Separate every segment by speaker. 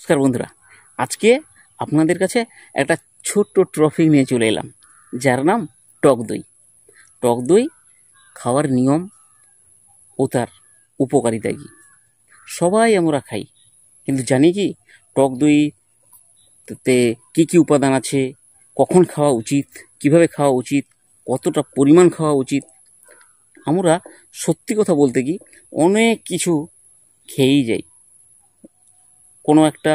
Speaker 1: নমস্কার বন্ধুরা, আজকে আপনাদের কাছে একটা ছোট্ট ট্রফি নিয়ে চলে এলাম, যার নাম টক দই। টক দই খাওয়ার নিয়ম ও তার উপকারিতা কী সবাই আমরা খাই, কিন্তু জানি কি টক দইতে কী কী উপাদান আছে, কখন খাওয়া উচিত, কিভাবে খাওয়া উচিত, কতটা পরিমাণ খাওয়া উচিত। আমরা সত্যি কথা বলতে কি অনেক কিছু খেয়েই যাই। কোনো একটা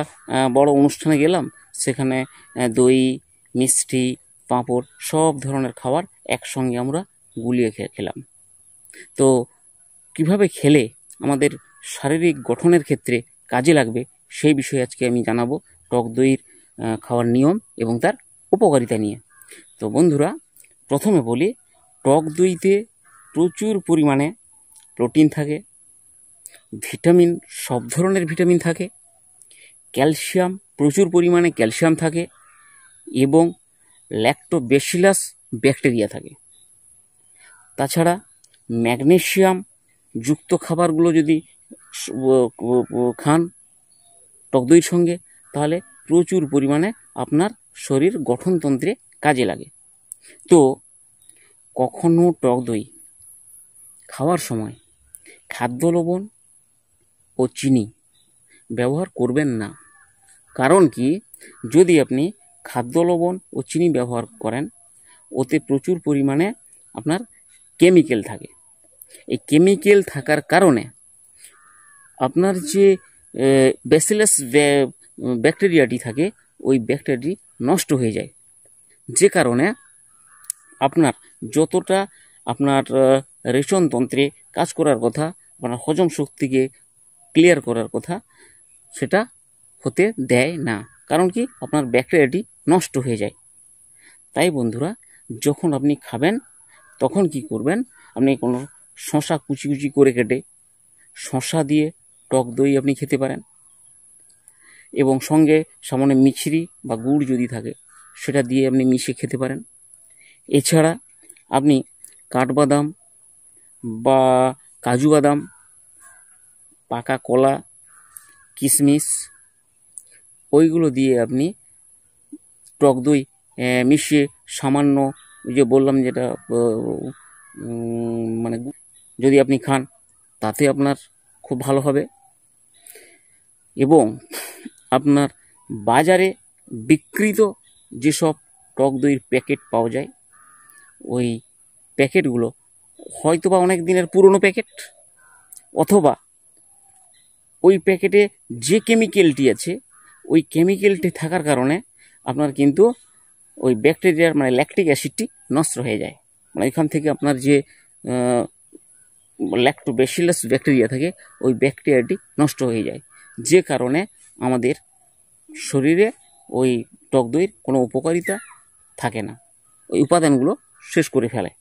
Speaker 1: বড় অনুষ্ঠানে গেলাম, সেখানে দই, মিষ্টি, পাঁপড় সব ধরনের খাবার একসঙ্গে আমরা গুলিয়ে খেলাম। তো কিভাবে খেলে আমাদের শারীরিক গঠনের ক্ষেত্রে কাজে লাগবে সেই বিষয়ে আজকে আমি জানাবো টক দইয়ের খাওয়ার নিয়ম এবং তার উপকারিতা নিয়ে। তো বন্ধুরা, প্রথমে বলি, টক দইতে প্রচুর পরিমাণে প্রোটিন থাকে, ভিটামিন, সব ধরনের ভিটামিন থাকে, ক্যালসিয়াম, প্রচুর পরিমাণে ক্যালসিয়াম থাকে এবং ল্যাক্টোব্যাসিলাস ব্যাকটেরিয়া থাকে। তাছাড়া ম্যাগনেসিয়াম যুক্ত খাবারগুলো যদি খান টক দইয়ের সঙ্গে, তাহলে প্রচুর পরিমাণে আপনার শরীর গঠনতন্ত্রে কাজে লাগে। তো কখনো টক দই খাওয়ার সময় খাদ্য লবণ ও চিনি ব্যবহার করবেন না। কারণ কি, যদি আপনি খাদ্য লবণ ও চিনি ব্যবহার করেন, ওতে প্রচুর পরিমাণে আপনার কেমিক্যাল থাকে। এই কেমিক্যাল থাকার কারণে আপনার যে ব্যাসিলাস ব্যাকটেরিয়াটি থাকে, ওই ব্যাকটেরিয়াটি নষ্ট হয়ে যায়, যে কারণে আপনার যতটা আপনার রেচনতন্ত্রে কাজ করার কথা, আপনার হজম শক্তিকে ক্লিয়ার করার কথা, সেটা হতে দেয় না। কারণ কি, আপনার ব্যাকটেরিয়াটি নষ্ট হয়ে যায়। তাই বন্ধুরা, যখন আপনি খাবেন তখন কি করবেন, আপনি কোনো শশা কুচি কুচি করে কেটে শশা দিয়ে টক দই আপনি খেতে পারেন, এবং সঙ্গে সামান্য মিছরি বা গুড় যদি থাকে সেটা দিয়ে আপনি মিশিয়ে খেতে পারেন। এছাড়া আপনি কাঠবাদাম বা কাজু বাদাম, পাকা কলা, কিশমিশ, ওইগুলো দিয়ে আপনি টক দই মিশিয়ে সামান্য, যে বললাম যেটা মানে যদি আপনি খান, তাতে আপনার খুব ভালো হবে। এবং আপনার বাজারে বিক্রিত যেসব টক দইয়ের প্যাকেট পাওয়া যায়, ওই প্যাকেটগুলো হয়তো বা অনেক দিনের পুরনো প্যাকেট, অথবা ওই প্যাকেটে যে কেমিক্যালটি আছে, ওই কেমিক্যালটি থাকার কারণে আপনার কিন্তু ওই ব্যাকটেরিয়ার মানে ল্যাকটিক অ্যাসিডটি নষ্ট হয়ে যায়। মানে এখান থেকে আপনার যে ল্যাক্টোব্যাসিলাস ব্যাকটেরিয়া থাকে, ওই ব্যাকটেরিয়াটি নষ্ট হয়ে যায়, যে কারণে আমাদের শরীরে ওই টক দইয়ের কোনো উপকারিতা থাকে না, ওই উপাদানগুলো শেষ করে ফেলে।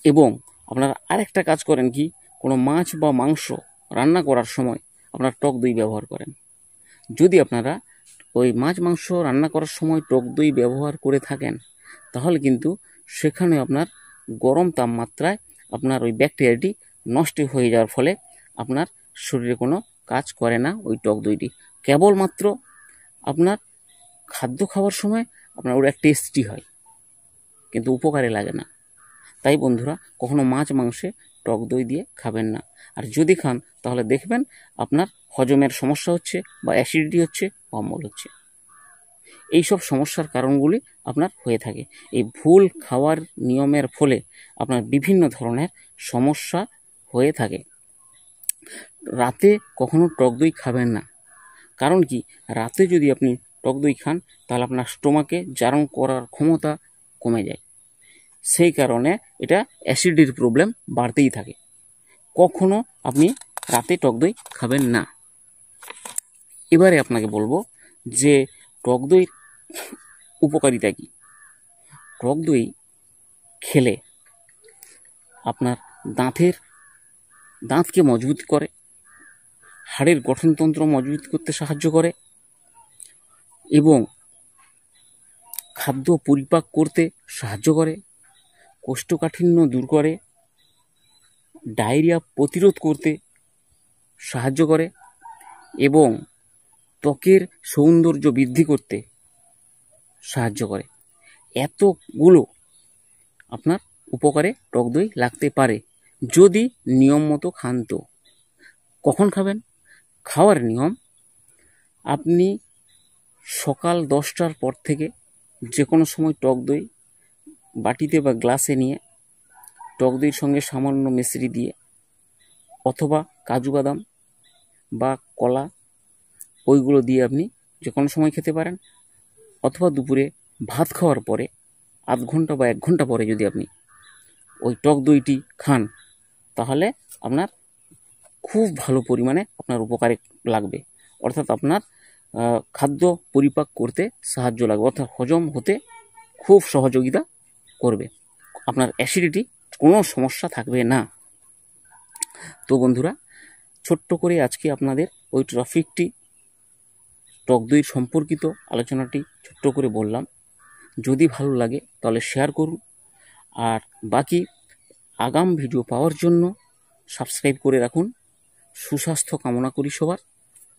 Speaker 1: এবং আপনারা আরেকটা কাজ করেন কি, কোনো মাছ বা মাংস রান্না করার সময় আপনারা টক দই ব্যবহার করেন। যদি আপনারা ওই মাছ মাংস রান্না করার সময় টক দই ব্যবহার করে থাকেন, তাহলে কিন্তু সেখানে আপনার গরম তাপমাত্রায় আপনার ওই ব্যাকটেরিয়াটি নষ্ট হয়ে যাওয়ার ফলে আপনার শরীরে কোনো কাজ করে না ওই টক দইটি। কেবলমাত্র আপনার খাদ্য খাওয়ার সময় আপনার ওটা টেস্টি হয়, কিন্তু উপকারে লাগে না। তাই বন্ধুরা, কখনো মাছ মাংসে টক দই দিয়ে খাবেন না। আর যদি খান, তাহলে দেখবেন আপনার হজমের সমস্যা হচ্ছে, বা অ্যাসিডিটি হচ্ছে, বা অম্বল হচ্ছে। এইসব সমস্যার কারণগুলি আপনার হয়ে থাকে। এই ভুল খাওয়ার নিয়মের ফলে আপনার বিভিন্ন ধরনের সমস্যা হয়ে থাকে। রাতে কখনো টক দই খাবেন না। কারণ কি, রাতে যদি আপনি টক দই খান, তাহলে আপনার স্টোমাকে জারণ করার ক্ষমতা কমে যায়, সেই কারণে এটা অ্যাসিডিটির প্রবলেম বাড়তেই থাকে। কখনো আপনি রাতে টক দই খাবেন না। এবারে আপনাকে বলবো যে টক দইয়ের উপকারিতা কী। টক দই খেলে আপনার দাঁতকে মজবুত করে, হাড়ের গঠনতন্ত্র মজবুত করতে সাহায্য করে, এবং খাদ্য পরিপাক করতে সাহায্য করে, কোষ্ঠকাঠিন্য দূর করে, ডায়রিয়া প্রতিরোধ করতে সাহায্য করে, এবং ত্বকের সৌন্দর্য বৃদ্ধি করতে সাহায্য করে। এতগুলো আপনার উপকারে টক দই লাগতে পারে যদি নিয়ম মতো খান। তো কখন খাবেন? খাওয়ার নিয়ম, আপনি সকাল 10টার পর থেকে যে কোনো সময় টক দই বাটিতে বা গ্লাসে নিয়ে টক দইয়ের সঙ্গে সামান্য মিশ্রি দিয়ে অথবা কাজু বাদাম বা কলা ওইগুলো দিয়ে আপনি যে কোনো সময় খেতে পারেন, অথবা দুপুরে ভাত খাওয়ার পরে আধ ঘন্টা বা 1 ঘন্টা পরে যদি আপনি ওই টক দইটি খান, তাহলে আপনার খুব ভালো পরিমাণে আপনার উপকারে লাগবে। অর্থাৎ আপনার খাদ্য পরিপাক করতে সাহায্য লাগবে, অর্থাৎ হজম হতে খুব সহযোগিতা করবে। আপনার অ্যাসিডিটি কোনো সমস্যা থাকবে না। তো বন্ধুরা, ছোট্ট করে আজকে আপনাদের ওই টপিকটি, টক দইয়ের সম্পর্কিত আলোচনাটি ছোট্ট করে বললাম। যদি ভালো লাগে তাহলে শেয়ার করুন, আর বাকি আগাম ভিডিও পাওয়ার জন্য সাবস্ক্রাইব করে রাখুন। সুস্বাস্থ্য কামনা করি সবার।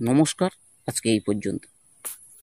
Speaker 1: নমস্কার, আজকে এই পর্যন্ত।